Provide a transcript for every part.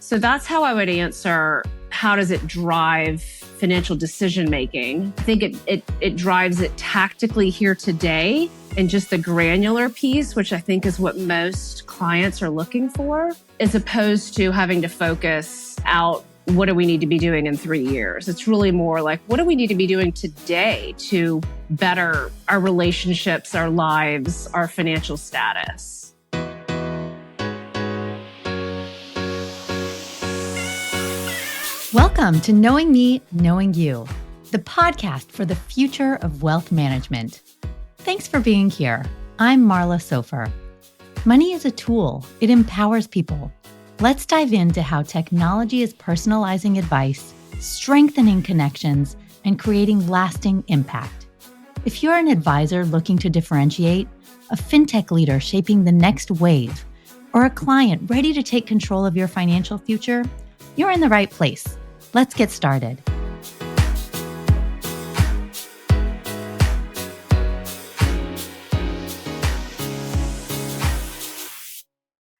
So that's how I would answer, how does it drive financial decision making? I think it drives it tactically here today and just the granular piece, which I think is what most clients are looking for, as opposed to having to focus out what do we need to be doing in 3 years. It's really more like, what do we need to be doing today to better our relationships, our lives, our financial status? Welcome to Knowing Me, Knowing You, the podcast for the future of wealth management. Thanks for being here. I'm Marla Sofer. Money is a tool. It empowers people. Let's dive into how technology is personalizing advice, strengthening connections, and creating lasting impact. If you're an advisor looking to differentiate, a fintech leader shaping the next wave, or a client ready to take control of your financial future, you're in the right place. Let's get started.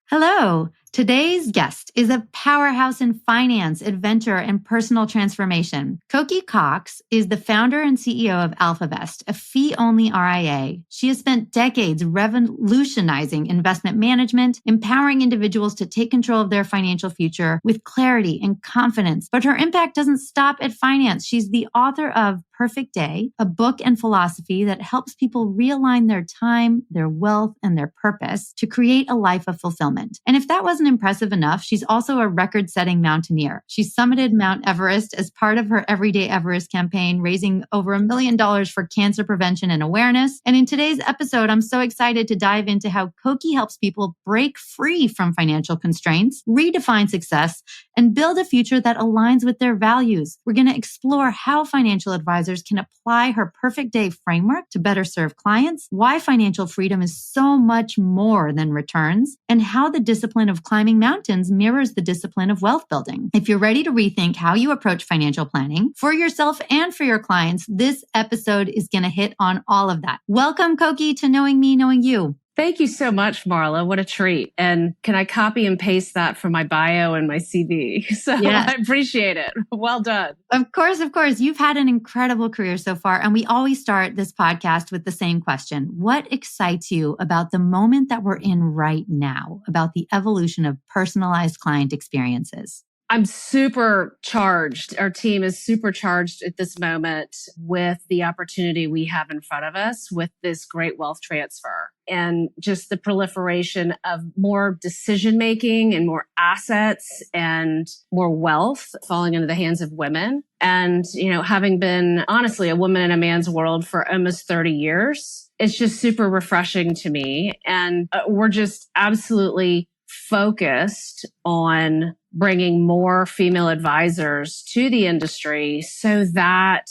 Hello. Today's guest is a powerhouse in finance, adventure, and personal transformation. Cokie Cox is the founder and CEO of Everest, a fee-only RIA. She has spent decades revolutionizing investment management, empowering individuals to take control of their financial future with clarity and confidence. But her impact doesn't stop at finance. She's the author of Perfect Day, a book and philosophy that helps people realign their time, their wealth, and their purpose to create a life of fulfillment. And if that wasn't impressive enough, she's also a record-setting mountaineer. She summited Mount Everest as part of her Everyday Everest campaign, raising over $1 million for cancer prevention and awareness. And in today's episode, I'm so excited to dive into how Cokie helps people break free from financial constraints, redefine success, and build a future that aligns with their values. We're going to explore how financial advisors can apply her Perfect Day framework to better serve clients, why financial freedom is so much more than returns, and how the discipline of climbing mountains mirrors the discipline of wealth building. If you're ready to rethink how you approach financial planning for yourself and for your clients, this episode is going to hit on all of that. Welcome, Cokie, to Knowing Me, Knowing You. Thank you so much, Marla. What a treat. And can I copy and paste that from my bio and my CV? So yeah. I appreciate it. Well done. Of course. You've had an incredible career so far. And we always start this podcast with the same question. What excites you about the moment that we're in right now, about the evolution of personalized client experiences? I'm super charged. Our team is super charged at this moment with the opportunity we have in front of us with this great wealth transfer and just the proliferation of more decision making and more assets and more wealth falling into the hands of women. And, having been honestly a woman in a man's world for almost 30 years, it's just super refreshing to me. And we're just absolutely focused on bringing more female advisors to the industry so that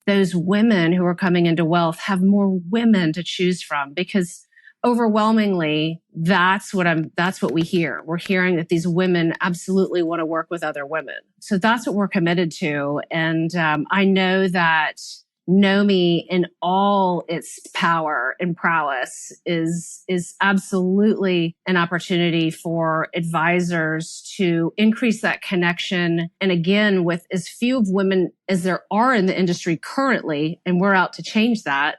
those women who are coming into wealth have more women to choose from, because overwhelmingly that's what we hear. We're hearing that these women absolutely want to work with other women. So that's what we're committed to. And I know that Know Me in all its power and prowess is absolutely an opportunity for advisors to increase that connection. And again, with as few of women as there are in the industry currently, and we're out to change that,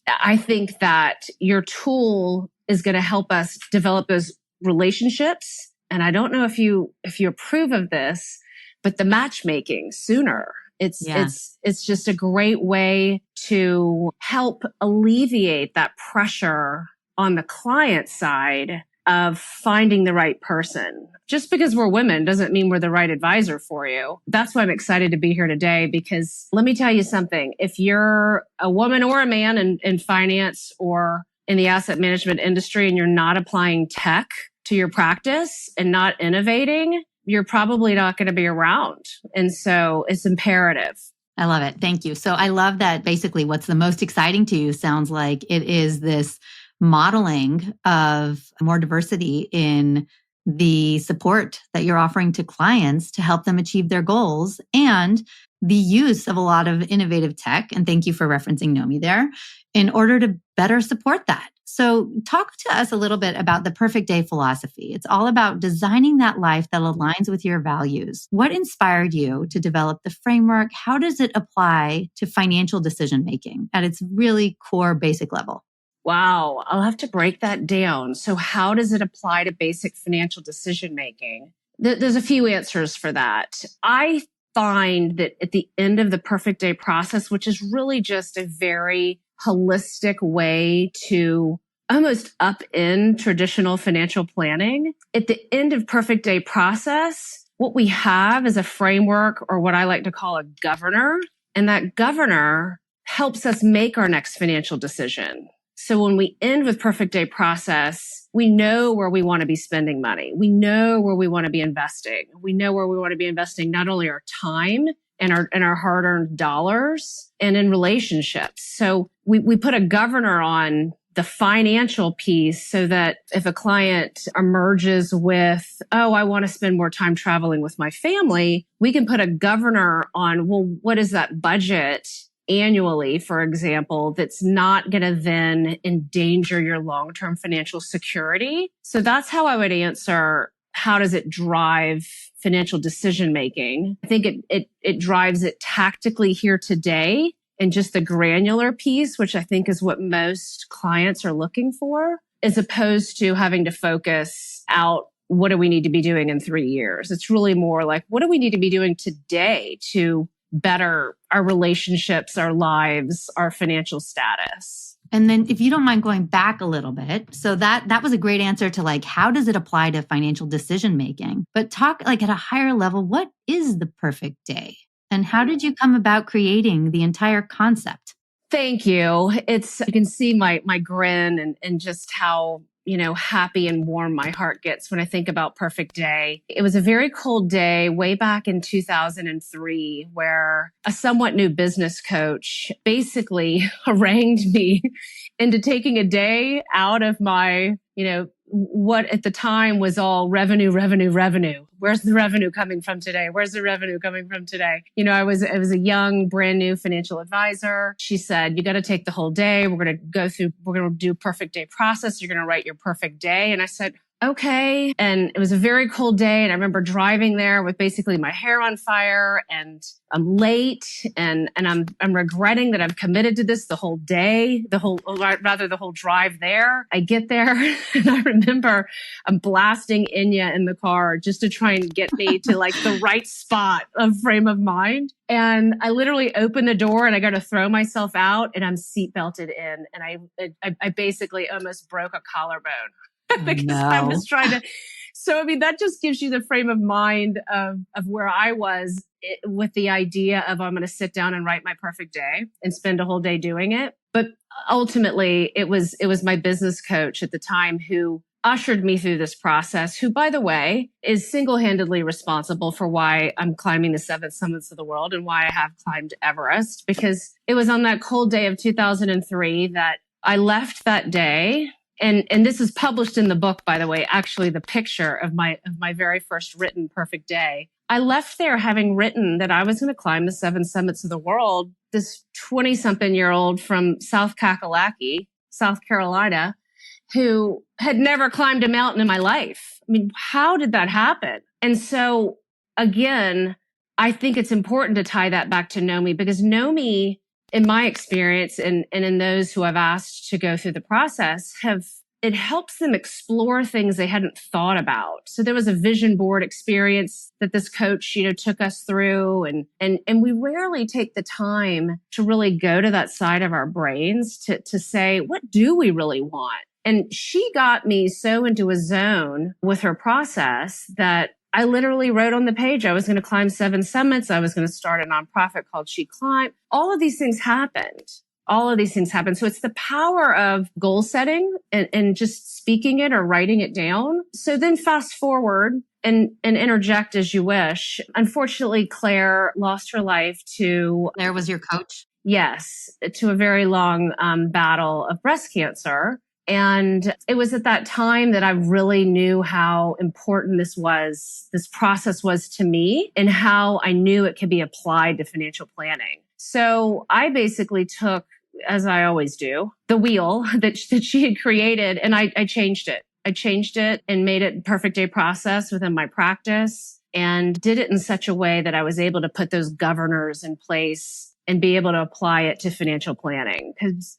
I think that your tool is going to help us develop those relationships. And I don't know if you approve of this, but the matchmaking sooner. It's just a great way to help alleviate that pressure on the client side of finding the right person. Just because we're women doesn't mean we're the right advisor for you. That's why I'm excited to be here today, because let me tell you something. If you're a woman or a man in finance or in the asset management industry and you're not applying tech to your practice and not innovating, you're probably not going to be around. And so it's imperative. I love it. Thank you. So I love that basically what's the most exciting to you sounds like it is this modeling of more diversity in the support that you're offering to clients to help them achieve their goals, and the use of a lot of innovative tech. And thank you for referencing Know Me there in order to better support that. So talk to us a little bit about the perfect day philosophy. It's all about designing that life that aligns with your values. What inspired you to develop the framework? How does it apply to financial decision making at its really core basic level? Wow, I'll have to break that down. So how does it apply to basic financial decision making? There's a few answers for that. I find that at the end of the perfect day process, which is really just a very holistic way to almost upend traditional financial planning, at the end of perfect day process, what we have is a framework, or what I like to call a governor. And that governor helps us make our next financial decision. So when we end with perfect day process, we know where we want to be spending money. We know where we want to be investing. We know where we want to be investing not only our time and our hard-earned dollars and in relationships. So we put a governor on the financial piece so that if a client emerges with, oh, I want to spend more time traveling with my family, we can put a governor on, well, what is that budget annually, for example, that's not going to then endanger your long-term financial security. So that's how I would answer, how does it drive financial decision making? I think it drives it tactically here today, and just the granular piece, which I think is what most clients are looking for, as opposed to having to focus out, what do we need to be doing in 3 years? It's really more like, what do we need to be doing today to better our relationships, our lives, our financial status? And then if you don't mind going back a little bit, so that was a great answer to like, how does it apply to financial decision making? But talk like at a higher level, what is the perfect day? And how did you come about creating the entire concept? Thank you. You can see my grin and just how, happy and warm my heart gets when I think about perfect day. It was a very cold day way back in 2003 where a somewhat new business coach basically harangued me into taking a day out of my, what at the time was all revenue. Where's the revenue coming from today? Where's the revenue coming from today? I was a young, brand new financial advisor. She said, you got to take the whole day. We're going to do perfect day process. You're going to write your perfect day. And I said, okay. And it was a very cold day. And I remember driving there with basically my hair on fire, and I'm late, and I'm regretting that I've committed to this the whole day, the whole drive there. I get there and I remember I'm blasting Enya in the car just to try and get me to like the right spot of frame of mind. And I literally open the door and I got to throw myself out, and I'm seat belted in. And I basically almost broke a collarbone. Because I was trying to. So, that just gives you the frame of mind of where I was with the idea of, I'm going to sit down and write my perfect day and spend a whole day doing it. But ultimately it was my business coach at the time who ushered me through this process, who, by the way, is single-handedly responsible for why I'm climbing the 7 summits of the world and why I have climbed Everest, because it was on that cold day of 2003 that I left that day. And this is published in the book, by the way, actually the picture of my very first written perfect day. I left there having written that I was going to climb the 7 summits of the world. This 20-something-year-old from South Kakalaki, South Carolina, who had never climbed a mountain in my life. How did that happen? And so again, I think it's important to tie that back to Nomi, because Nomi, in my experience and in those who I've asked to go through the process, it helps them explore things they hadn't thought about. So there was a vision board experience that this coach, took us through, and we rarely take the time to really go to that side of our brains to say, what do we really want? And she got me so into a zone with her process that I literally wrote on the page, I was going to climb 7 summits. I was going to start a nonprofit called She Climb. All of these things happened. So it's the power of goal setting and just speaking it or writing it down. So then fast forward and interject as you wish. Unfortunately, Claire lost her life to... Claire was your coach? Yes, to a very long battle of breast cancer. And it was at that time that I really knew how important this process was to me, and how I knew it could be applied to financial planning. So I basically took as I always do, the wheel that she had created, and I changed it. I changed it and made it a perfect day process within my practice, and did it in such a way that I was able to put those governors in place and be able to apply it to financial planning. Because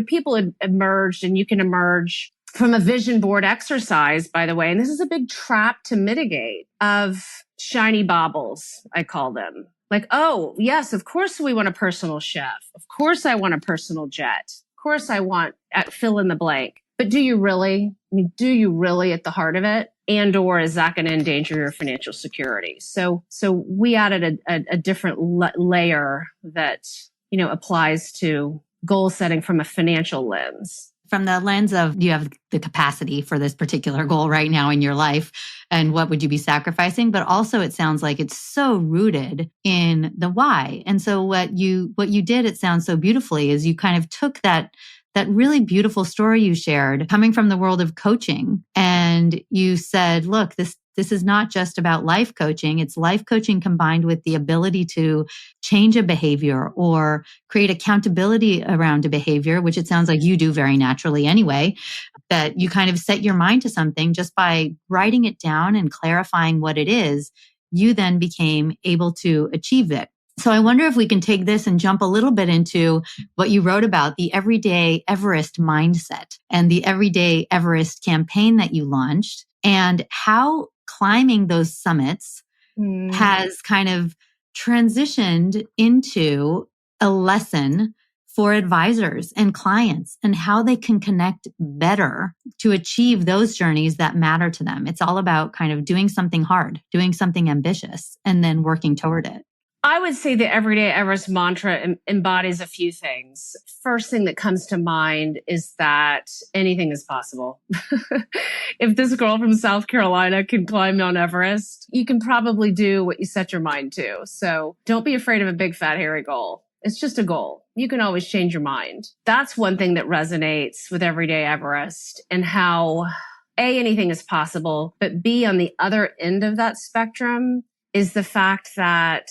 people had emerged, and you can emerge from a vision board exercise, by the way, and this is a big trap to mitigate, of shiny baubles, I call them. Like, oh, yes, of course we want a personal chef. Of course I want a personal jet. Of course I want fill in the blank. But do you really? I mean, do you really at the heart of it? And or is that going to endanger your financial security? So we added a different layer that, applies to goal setting from a financial lens. From the lens of, you have the capacity for this particular goal right now in your life, and what would you be sacrificing? But also it sounds like it's so rooted in the why. And so what you did, it sounds so beautifully, is you kind of took that really beautiful story you shared coming from the world of coaching. And you said, look, this is not just about life coaching. It's life coaching combined with the ability to change a behavior or create accountability around a behavior, which it sounds like you do very naturally anyway, that you kind of set your mind to something just by writing it down and clarifying what it is. You then became able to achieve it. So I wonder if we can take this and jump a little bit into what you wrote about, the Everyday Everest mindset and the Everyday Everest campaign that you launched, and how climbing those summits has kind of transitioned into a lesson for advisors and clients, and how they can connect better to achieve those journeys that matter to them. It's all about kind of doing something hard, doing something ambitious, and then working toward it. I would say the Everyday Everest mantra embodies a few things. First thing that comes to mind is that anything is possible. If this girl from South Carolina can climb Mount Everest, you can probably do what you set your mind to. So don't be afraid of a big, fat, hairy goal. It's just a goal. You can always change your mind. That's one thing that resonates with Everyday Everest, and how A, anything is possible, but B, on the other end of that spectrum is the fact that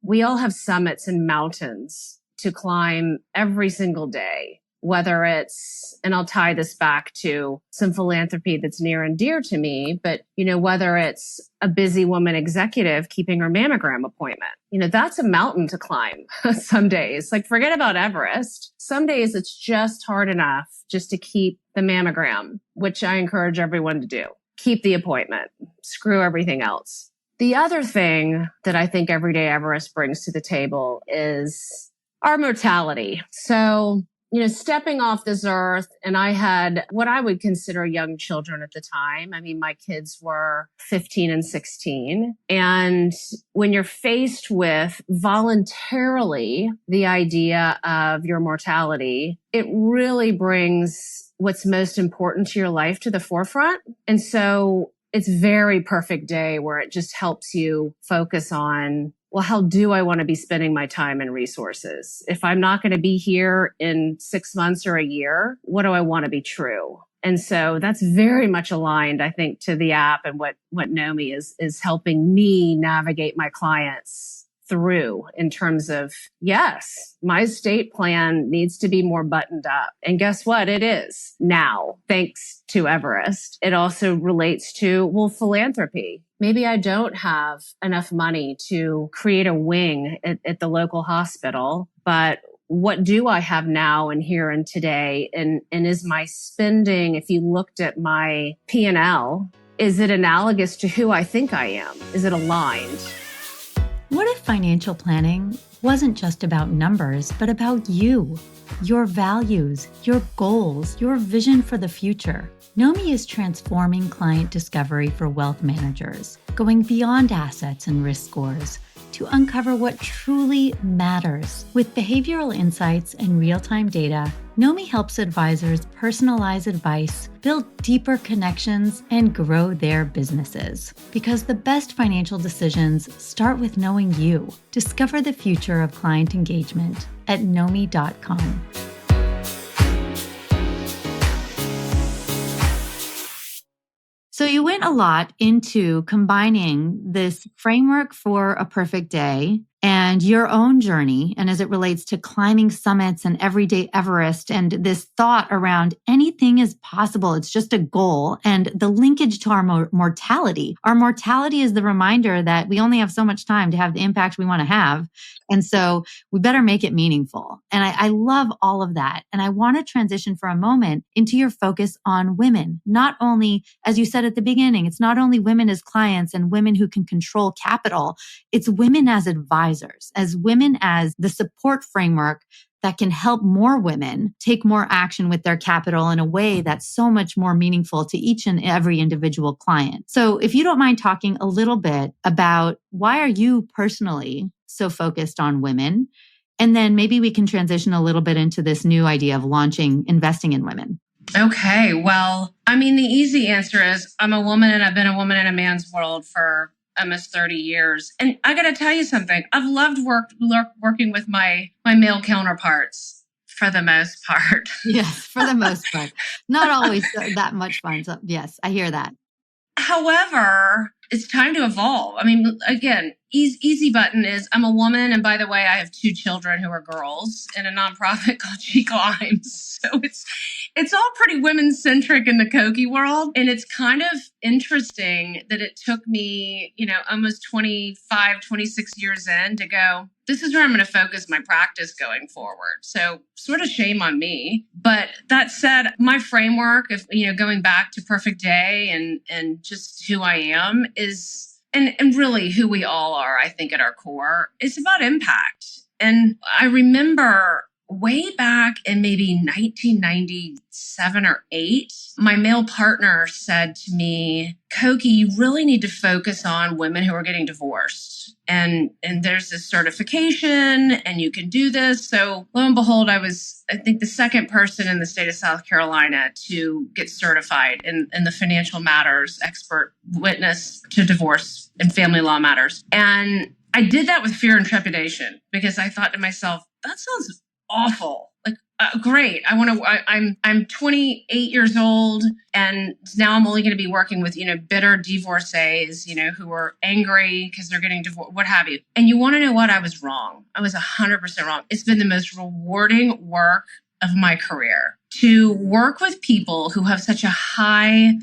we all have summits and mountains to climb every single day, whether it's, and I'll tie this back to some philanthropy that's near and dear to me, but, whether it's a busy woman executive keeping her mammogram appointment, that's a mountain to climb some days. Like, forget about Everest. Some days it's just hard enough just to keep the mammogram, which I encourage everyone to do. Keep the appointment. Screw everything else. The other thing that I think Everyday Everest brings to the table is our mortality. So, stepping off this earth, and I had what I would consider young children at the time. I mean, my kids were 15 and 16. And when you're faced with voluntarily the idea of your mortality, it really brings what's most important to your life to the forefront. And so it's very perfect day where it just helps you focus on, well, how do I want to be spending my time and resources? If I'm not going to be here in 6 months or a year, what do I want to be true? And so that's very much aligned, I think, to the app and what Nomi is helping me navigate my clients through, in terms of, yes, my estate plan needs to be more buttoned up. And guess what? It is now, thanks to Everest. It also relates to, well, philanthropy. Maybe I don't have enough money to create a wing at the local hospital, but what do I have now and here and today? And is my spending, if you looked at my P&L, is it analogous to who I think I am? Is it aligned? What if financial planning wasn't just about numbers, but about you, your values, your goals, your vision for the future? Nomi is transforming client discovery for wealth managers, going beyond assets and risk scores to uncover what truly matters. With behavioral insights and real-time data, Nomi helps advisors personalize advice, build deeper connections, and grow their businesses. Because the best financial decisions start with knowing you. Discover the future of client engagement at nomi.com. So you went a lot into combining this framework for a perfect day and your own journey, and as it relates to climbing summits and everyday Everest, and this thought around anything is possible. It's just a goal, and the linkage to our mortality. Our mortality is the reminder that we only have so much time to have the impact we want to have. And so we better make it meaningful. And I love all of that. And I want to transition for a moment into your focus on women. Not only, as you said at the beginning, it's not only women as clients and women who can control capital, it's women as advisors, as women as the support framework that can help more women take more action with their capital in a way that's so much more meaningful to each and every individual client. So if you don't mind talking a little bit about why are you personally so focused on women? And then maybe we can transition a little bit into this new idea of launching investing in women. Okay. Well, I mean, the easy answer is I'm a woman and I've been a woman in a man's world for almost 30 years. And I got to tell you something. I've loved working with my male counterparts for the most part. Yes, for the most part. Not always that much fun. So yes, I hear that. However, it's time to evolve. I mean, again, easy button is I'm a woman. And by the way, I have 2 children who are girls in a nonprofit called She Climbs. So it's all pretty women centric in the Cokie world. And it's kind of interesting that it took me, almost 25, 26 years in to go, this is where I'm going to focus my practice going forward. So sort of shame on me. But that said, my framework of, going back to Perfect Day and just who I am is, and really who we all are, I think at our core, is about impact. And I remember way back in maybe 1997 or 8, my male partner said to me, Cokie, you really need to focus on women who are getting divorced. And there's this certification and you can do this. So lo and behold, I was, I think, the second person in the state of South Carolina to get certified in the financial matters expert witness to divorce and family law matters. And I did that with fear and trepidation because I thought to myself, that sounds awful. Like, great. I'm 28 years old and now I'm only going to be working with, bitter divorcees, who are angry because they're getting divorced, what have you. And you want to know what? I was wrong. I was 100% wrong. It's been the most rewarding work of my career to work with people who have such a high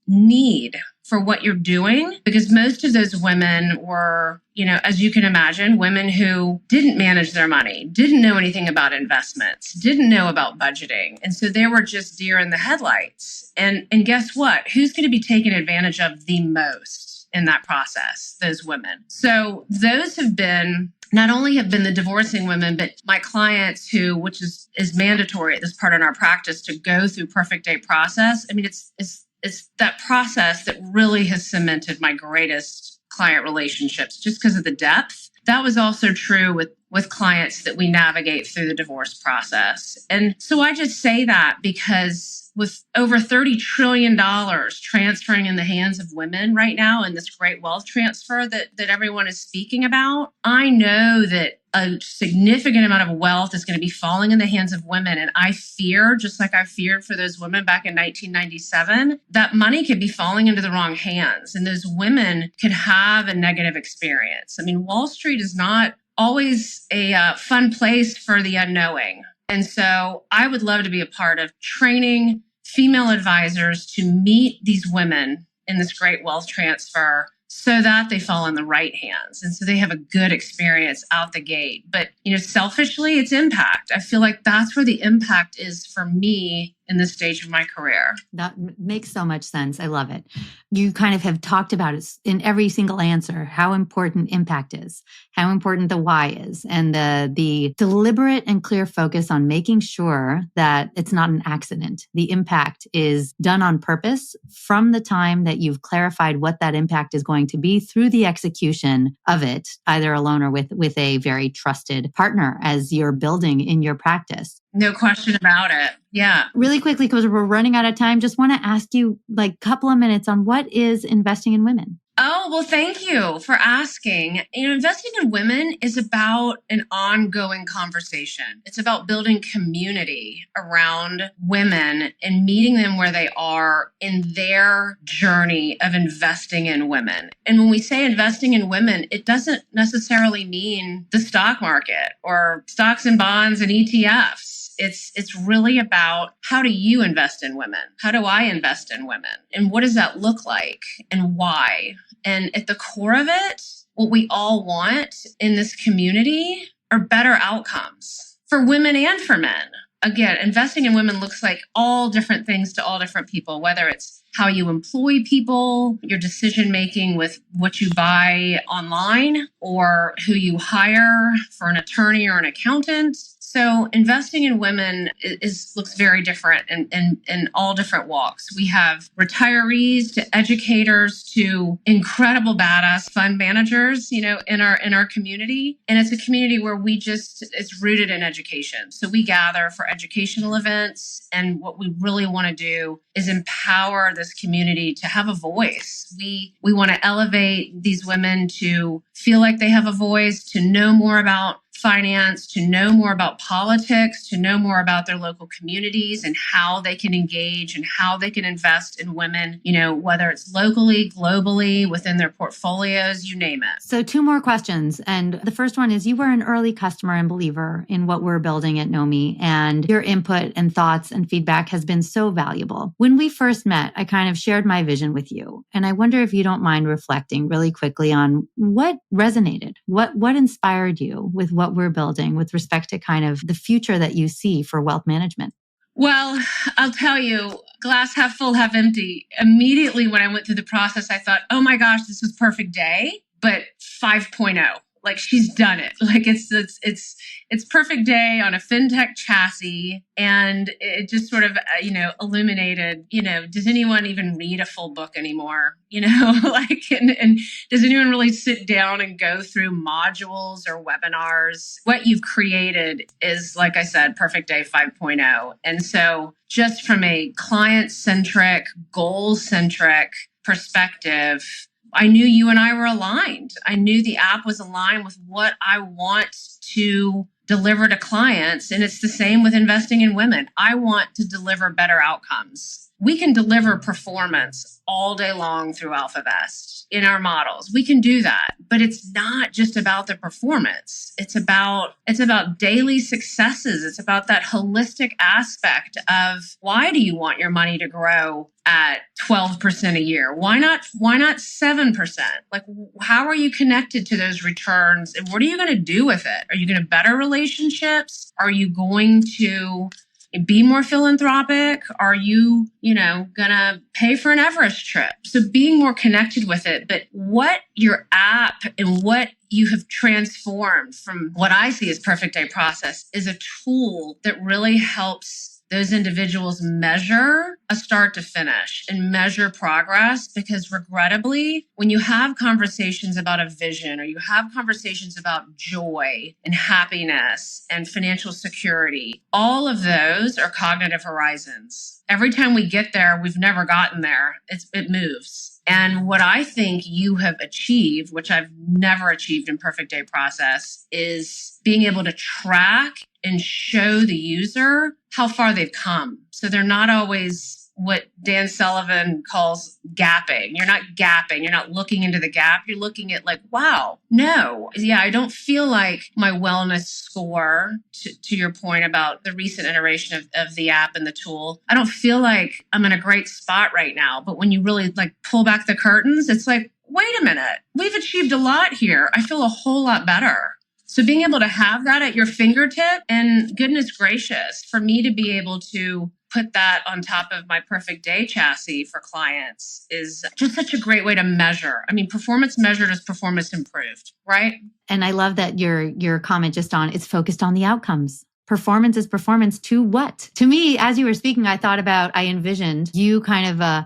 need for what you're doing, because most of those women were, as you can imagine, women who didn't manage their money, didn't know anything about investments, didn't know about budgeting. And so they were just deer in the headlights. And guess what? Who's going to be taken advantage of the most in that process? Those women. So those have been not only have been the divorcing women, but my clients who, which is mandatory at this part in our practice to go through Perfect Day process. I mean, it's that process that really has cemented my greatest client relationships just because of the depth. That was also true with clients that we navigate through the divorce process. And so I just say that because with over $30 trillion transferring in the hands of women right now in this great wealth transfer that everyone is speaking about, I know that a significant amount of wealth is going to be falling in the hands of women. And I fear, just like I feared for those women back in 1997, that money could be falling into the wrong hands. And those women could have a negative experience. I mean, Wall Street is not always a fun place for the unknowing. And so I would love to be a part of training female advisors to meet these women in this great wealth transfer so that they fall in the right hands. And so they have a good experience out the gate. But, selfishly, it's impact. I feel like that's where the impact is for me in this stage of my career. That makes so much sense. I love it. You kind of have talked about it in every single answer, how important impact is, how important the why is, and the deliberate and clear focus on making sure that it's not an accident. The impact is done on purpose from the time that you've clarified what that impact is going to be through the execution of it, either alone or with a very trusted partner as you're building in your practice. No question about it. Yeah. Really quickly, because we're running out of time, just want to ask you like a couple of minutes on what is investing in women? Oh, well, thank you for asking. Investing in women is about an ongoing conversation. It's about building community around women and meeting them where they are in their journey of investing in women. And when we say investing in women, it doesn't necessarily mean the stock market or stocks and bonds and ETFs. It's really about, how do you invest in women? How do I invest in women? And what does that look like and why? And at the core of it, what we all want in this community are better outcomes for women and for men. Again, investing in women looks like all different things to all different people, whether it's how you employ people, your decision making with what you buy online, or who you hire for an attorney or an accountant. So investing in women looks very different in all different walks. We have retirees to educators to incredible badass fund managers, in our community. And it's a community where it's rooted in education. So we gather for educational events. And what we really want to do is empower this community to have a voice. We want to elevate these women to feel like they have a voice, to know more about finance, to know more about politics, to know more about their local communities and how they can engage and how they can invest in women, whether it's locally, globally, within their portfolios, you name it. So 2 more questions. And the first one is, you were an early customer and believer in what we're building at Nomi, and your input and thoughts and feedback has been so valuable. When we first met, I kind of shared my vision with you. And I wonder if you don't mind reflecting really quickly on what resonated, what inspired you with what we're building with respect to kind of the future that you see for wealth management. Well, I'll tell you, glass half full, half empty. Immediately when I went through the process, I thought, oh my gosh, this was perfect day, but 5.0. Like, she's done it. Like, it's perfect day on a fintech chassis. And it just sort of, illuminated, does anyone even read a full book anymore? And does anyone really sit down and go through modules or webinars? What you've created is, like I said, perfect day 5.0. And so just from a client-centric, goal-centric perspective, I knew you and I were aligned. I knew the app was aligned with what I want to deliver to clients. And it's the same with investing in women. I want to deliver better outcomes. We can deliver performance all day long through AlphaVest in our models. We can do that, but it's not just about the performance. It's about daily successes. It's about that holistic aspect of, why do you want your money to grow at 12% a year? Why not 7%? Like, how are you connected to those returns? And what are you going to do with it? Are you going to better relationships? Are you going to be more philanthropic? Are you, gonna pay for an Everest trip? So being more connected with it, but what your app and what you have transformed from what I see as Perfect Day Process is a tool that really helps those individuals measure a start to finish and measure progress. Because regrettably, when you have conversations about a vision, or you have conversations about joy and happiness and financial security, all of those are cognitive horizons. Every time we get there, we've never gotten there. It moves. And what I think you have achieved, which I've never achieved in Perfect Day Process, is being able to track and show the user how far they've come. So they're not always what Dan Sullivan calls gapping. You're not gapping. You're not looking into the gap. You're looking at, like, wow, no. Yeah, I don't feel like my wellness score, to your point about the recent iteration of the app and the tool, I don't feel like I'm in a great spot right now. But when you really pull back the curtains, it's like, wait a minute, we've achieved a lot here. I feel a whole lot better. So being able to have that at your fingertip, and goodness gracious, for me to be able to put that on top of my perfect day chassis for clients is just such a great way to measure. I mean, performance measured is performance improved, right? And I love that your comment just on, it's focused on the outcomes. Performance is performance to what? To me, as you were speaking, I envisioned you kind of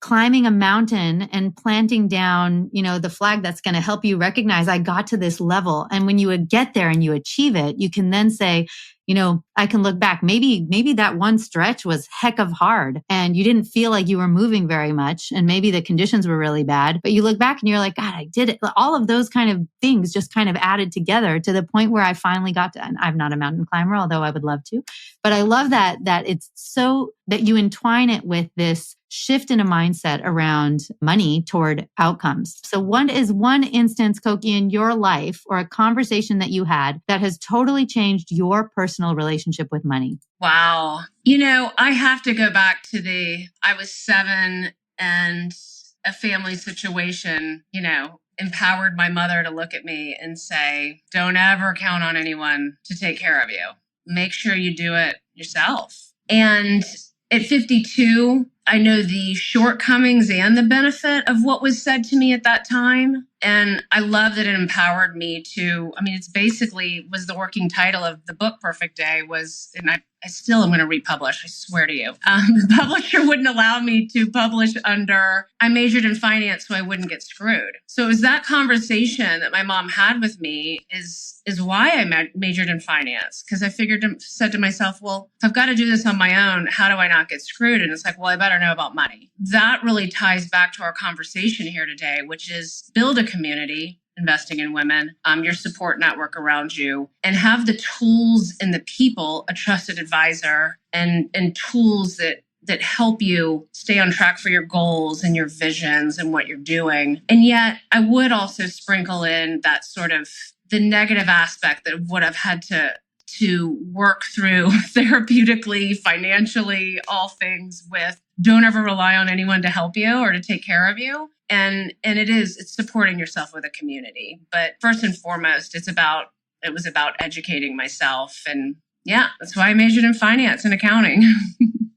climbing a mountain and planting down, the flag that's going to help you recognize I got to this level. And when you would get there and you achieve it, you can then say, I can look back. Maybe that one stretch was heck of hard and you didn't feel like you were moving very much. And maybe the conditions were really bad, but you look back and you're like, God, I did it. All of those kind of things just kind of added together to the point where I finally got to, and I'm not a mountain climber, although I would love to, but I love that it's so that you entwine it with this shift in a mindset around money toward outcomes. So what is one instance, Cokie, in your life or a conversation that you had that has totally changed your personal relationship with money? Wow. I have to go back to I was 7 and a family situation, empowered my mother to look at me and say, don't ever count on anyone to take care of you. Make sure you do it yourself. And at 52, I know the shortcomings and the benefit of what was said to me at that time. And I love that it empowered me it's basically was the working title of the book Perfect Day was, and I still am going to republish, I swear to you. The publisher wouldn't allow me to publish under, I majored in finance so I wouldn't get screwed. So it was that conversation that my mom had with me is why I majored in finance. Because I said to myself, well, if I've got to do this on my own, how do I not get screwed? And it's like, well, I better know about money. That really ties back to our conversation here today, which is build a community, investing in women, your support network around you, and have the tools and the people, a trusted advisor, and tools that help you stay on track for your goals and your visions and what you're doing. And yet I would also sprinkle in that sort of the negative aspect that would have had to work through therapeutically, financially, all things with don't ever rely on anyone to help you or to take care of you. And it's supporting yourself with a community. But first and foremost, it was about educating myself. And yeah, that's why I majored in finance and accounting.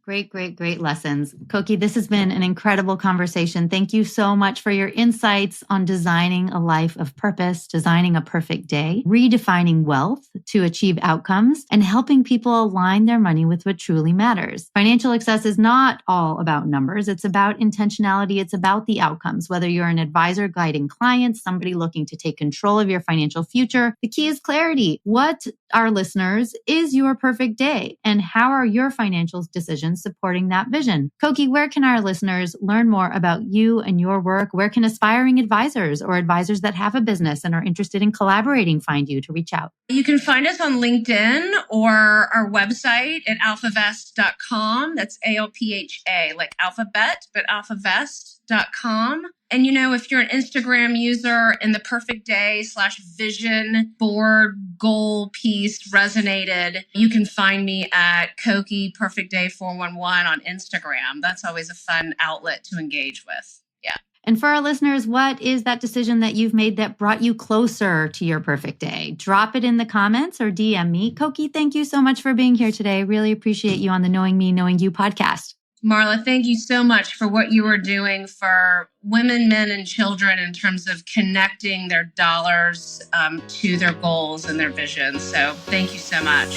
Great lessons. Cokie, this has been an incredible conversation. Thank you so much for your insights on designing a life of purpose, designing a perfect day, redefining wealth to achieve outcomes, and helping people align their money with what truly matters. Financial success is not all about numbers. It's about intentionality. It's about the outcomes. Whether you're an advisor guiding clients, somebody looking to take control of your financial future, the key is clarity. What, our listeners, is your perfect day? And how are your financial decisions supporting that vision? Cokie, where can our listeners learn more about you and your work? Where can aspiring advisors or advisors that have a business and are interested in collaborating find you to reach out? You can find us on LinkedIn or our website at alphavest.com. That's ALPHA, like alphabet, but alphavest.com. And if you're an Instagram user and the perfect day /vision board goal piece resonated, you can find me at Cokie Perfect Day 411 on Instagram. That's always a fun outlet to engage with. Yeah. And for our listeners, what is that decision that you've made that brought you closer to your perfect day? Drop it in the comments or DM me. Cokie, thank you so much for being here today. Really appreciate you on the Knowing Me, Knowing You podcast. Marla, thank you so much for what you are doing for women, men, and children in terms of connecting their dollars to their goals and their visions. So thank you so much.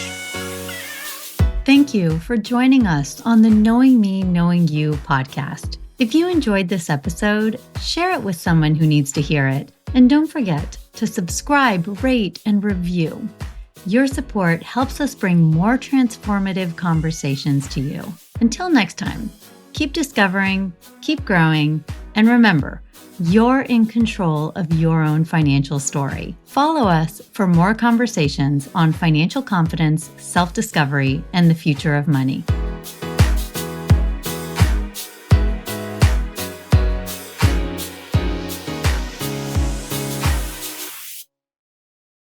Thank you for joining us on the Knowing Me, Knowing You podcast. If you enjoyed this episode, share it with someone who needs to hear it. And don't forget to subscribe, rate, and review. Your support helps us bring more transformative conversations to you. Until next time, keep discovering, keep growing, and remember, you're in control of your own financial story. Follow us for more conversations on financial confidence, self-discovery, and the future of money.